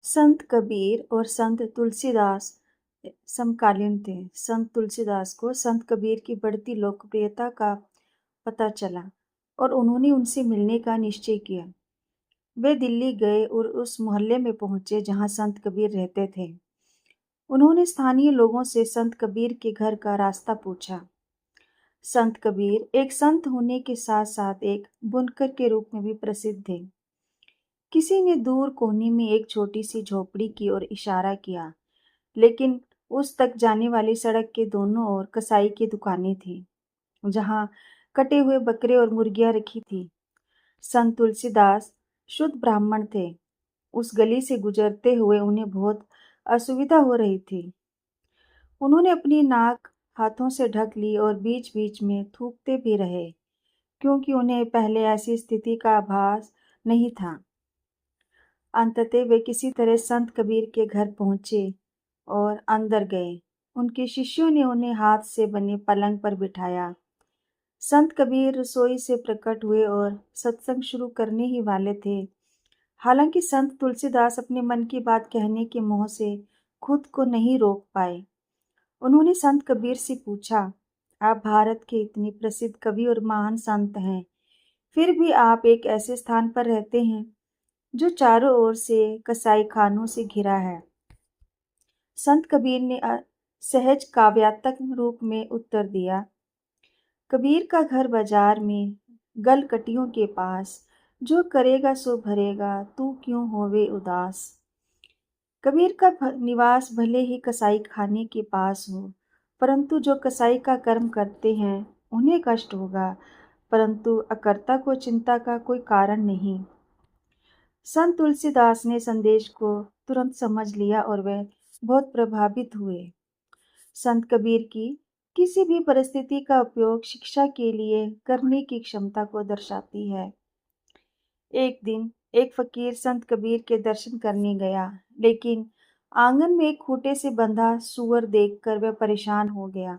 संत कबीर और संत तुलसीदास समकालीन थे। संत तुलसीदास को संत कबीर की बढ़ती लोकप्रियता का पता चला और उन्होंने उनसे मिलने का निश्चय किया। वे दिल्ली गए और उस मोहल्ले में पहुंचे जहां संत कबीर रहते थे। उन्होंने स्थानीय लोगों से संत कबीर के घर का रास्ता पूछा। संत कबीर एक संत होने के साथ साथ एक बुनकर के रूप में भी प्रसिद्ध थे। किसी ने दूर कोने में एक छोटी सी झोपड़ी की ओर इशारा किया, लेकिन उस तक जाने वाली सड़क के दोनों ओर कसाई की दुकानें थीं, जहां कटे हुए बकरे और मुर्गियां रखी थी। संत तुलसीदास शुद्ध ब्राह्मण थे। उस गली से गुजरते हुए उन्हें बहुत असुविधा हो रही थी। उन्होंने अपनी नाक हाथों से ढक ली और बीच-बीच में थूकते भी रहे, क्योंकि उन्हें पहले ऐसी स्थिति का आभास नहीं था। अंततः वे किसी तरह संत कबीर के घर पहुंचे और अंदर गए। उनके शिष्यों ने उन्हें हाथ से बने पलंग पर बिठाया। संत कबीर रसोई से प्रकट हुए और सत्संग शुरू करने ही वाले थे। हालांकि संत तुलसीदास अपने मन की बात कहने के मोह से खुद को नहीं रोक पाए। उन्होंने संत कबीर से पूछा, आप भारत के इतने प्रसिद्ध कवि और महान संत हैं, फिर भी आप एक ऐसे स्थान पर रहते हैं जो चारों ओर से कसाई खानों से घिरा है। संत कबीर ने सहज काव्यात्मक रूप में उत्तर दिया, कबीर का घर बाजार में गलकटियों के पास, जो करेगा सो भरेगा, तू क्यों होवे उदास। कबीर का निवास भले ही कसाई खाने के पास हो, परंतु जो कसाई का कर्म करते हैं उन्हें कष्ट होगा, परंतु अकर्ता को चिंता का कोई कारण नहीं। संत तुलसीदास ने संदेश को तुरंत समझ लिया और वे बहुत प्रभावित हुए। संत कबीर की किसी भी परिस्थिति का उपयोग शिक्षा के लिए करने की क्षमता को दर्शाती है। एक दिन एक फकीर संत कबीर के दर्शन करने गया, लेकिन आंगन में एक खूंटे से बंधा सूअर देखकर वह परेशान हो गया।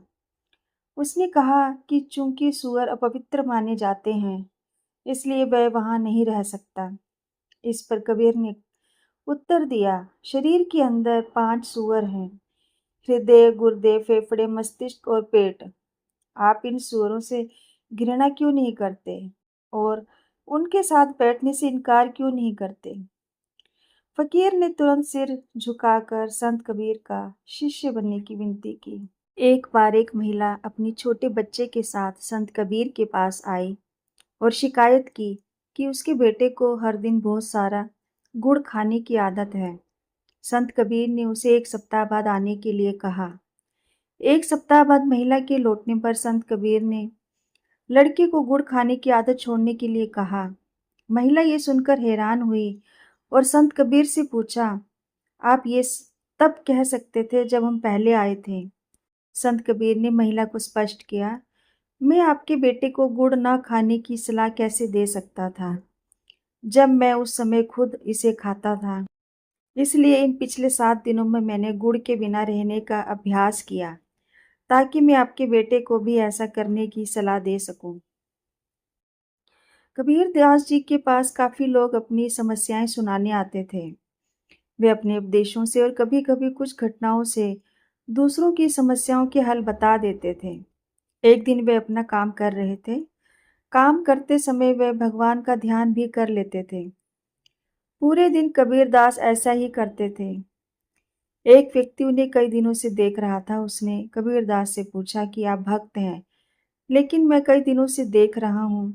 उसने कहा कि चूंकि सूअर अपवित्र माने जाते हैं, इसलिए वह वहां नहीं रह सकता। इस पर कबीर ने उत्तर दिया, शरीर के अंदर 5 सूअर हैं, हृदय, गुर्दे, फेफड़े, मस्तिष्क और पेट। आप इन सूअरों से घृणा क्यों नहीं करते और उनके साथ बैठने से इनकार क्यों नहीं करते। फकीर ने तुरंत सिर झुकाकर संत कबीर का शिष्य बनने की विनती की। एक बार एक महिला अपनी छोटे बच्चे के साथ संत कबीर के पास आई और शिकायत की कि उसके बेटे को हर दिन बहुत सारा गुड़ खाने की आदत है। संत कबीर ने उसे 1 सप्ताह बाद आने के लिए कहा। 1 सप्ताह बाद महिला के लौटने पर संत कबीर ने लड़के को गुड़ खाने की आदत छोड़ने के लिए कहा। महिला ये सुनकर हैरान हुई और संत कबीर से पूछा, आप ये तब कह सकते थे जब हम पहले आए थे। संत कबीर ने महिला को स्पष्ट किया, मैं आपके बेटे को गुड़ न खाने की सलाह कैसे दे सकता था, जब मैं उस समय खुद इसे खाता था। इसलिए इन पिछले 7 दिनों में मैंने गुड़ के बिना रहने का अभ्यास किया, ताकि मैं आपके बेटे को भी ऐसा करने की सलाह दे सकूं। कबीर दास जी के पास काफी लोग अपनी समस्याएं सुनाने आते थे। वे अपने उपदेशों से और कभी-कभी कुछ घटनाओं से दूसरों की समस्याओं के हल बता देते थे। एक दिन वे अपना काम कर रहे थे। काम करते समय वे भगवान का ध्यान भी कर लेते थे। पूरे दिन कबीर दास ऐसा ही करते थे। एक व्यक्ति उन्हें कई दिनों से देख रहा था। उसने कबीर दास से पूछा कि आप भक्त हैं, लेकिन मैं कई दिनों से देख रहा हूँ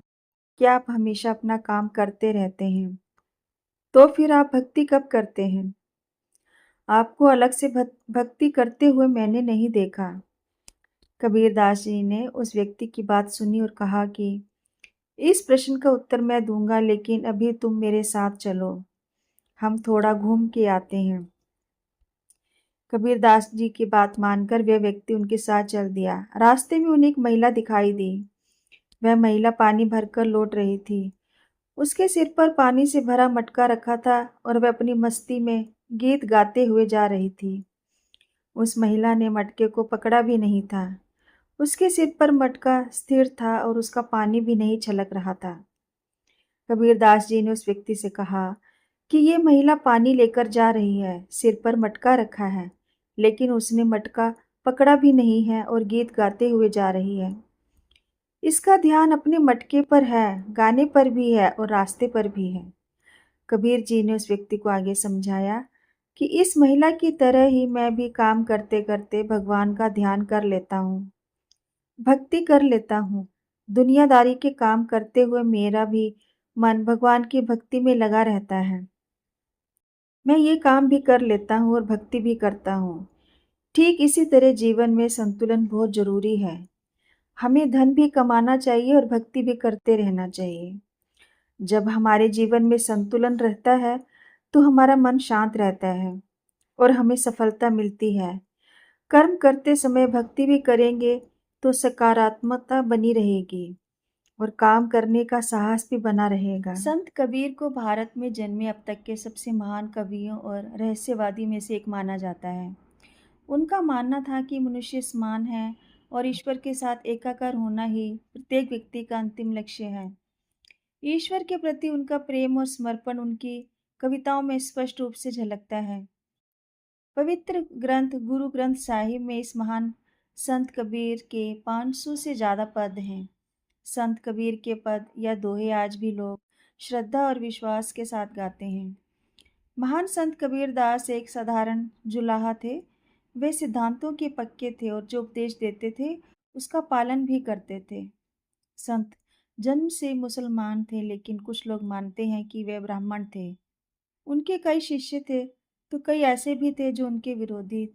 कि आप हमेशा अपना काम करते रहते हैं। तो फिर आप भक्ति कब करते हैं? आपको अलग से भक्ति करते हुए मैंने नहीं देखा। कबीर दास जी ने उस व्यक्ति की बात सुनी और कहा कि इस प्रश्न का उत्तर मैं दूंगा, लेकिन अभी तुम मेरे साथ चलो, हम थोड़ा घूम के आते हैं। कबीर दास जी की बात मानकर वह व्यक्ति उनके साथ चल दिया। रास्ते में उन्हें एक महिला दिखाई दी। वह महिला पानी भरकर लौट रही थी। उसके सिर पर पानी से भरा मटका रखा था और वह अपनी मस्ती में गीत गाते हुए जा रही थी। उस महिला ने मटके को पकड़ा भी नहीं था। उसके सिर पर मटका स्थिर था और उसका पानी भी नहीं छलक रहा था। कबीर दास जी ने उस व्यक्ति से कहा कि ये महिला पानी लेकर जा रही है, सिर पर मटका रखा है, लेकिन उसने मटका पकड़ा भी नहीं है और गीत गाते हुए जा रही है। इसका ध्यान अपने मटके पर है, गाने पर भी है और रास्ते पर भी है। कबीर जी ने उस व्यक्ति को आगे समझाया कि इस महिला की तरह ही मैं भी काम करते करते भगवान का ध्यान कर लेता हूँ, भक्ति कर लेता हूँ। दुनियादारी के काम करते हुए मेरा भी मन भगवान की भक्ति में लगा रहता है। मैं ये काम भी कर लेता हूँ और भक्ति भी करता हूँ। ठीक इसी तरह जीवन में संतुलन बहुत जरूरी है। हमें धन भी कमाना चाहिए और भक्ति भी करते रहना चाहिए। जब हमारे जीवन में संतुलन रहता है, तो हमारा मन शांत रहता है और हमें सफलता मिलती है। कर्म करते समय भक्ति भी करेंगे तो सकारात्मकता बनी रहेगी और काम करने का साहस भी बना रहेगा। संत कबीर को भारत में जन्मे अब तक के सबसे महान कवियों और रहस्यवादी में से एक माना जाता है। उनका मानना था कि मनुष्य समान है और ईश्वर के साथ एकाकार होना ही प्रत्येक व्यक्ति का अंतिम लक्ष्य है। ईश्वर के प्रति उनका प्रेम और समर्पण उनकी कविताओं में स्पष्ट रूप से झलकता है। पवित्र ग्रंथ गुरु ग्रंथ साहिब में इस महान संत कबीर के 500 से ज़्यादा पद हैं। संत कबीर के पद या दोहे आज भी लोग श्रद्धा और विश्वास के साथ गाते हैं। महान संत कबीरदास एक साधारण जुलाहा थे। वे सिद्धांतों के पक्के थे और जो उपदेश देते थे उसका पालन भी करते थे। संत जन्म से मुसलमान थे, लेकिन कुछ लोग मानते हैं कि वे ब्राह्मण थे। उनके कई शिष्य थे, तो कई ऐसे भी थे जो उनके विरोधी थे।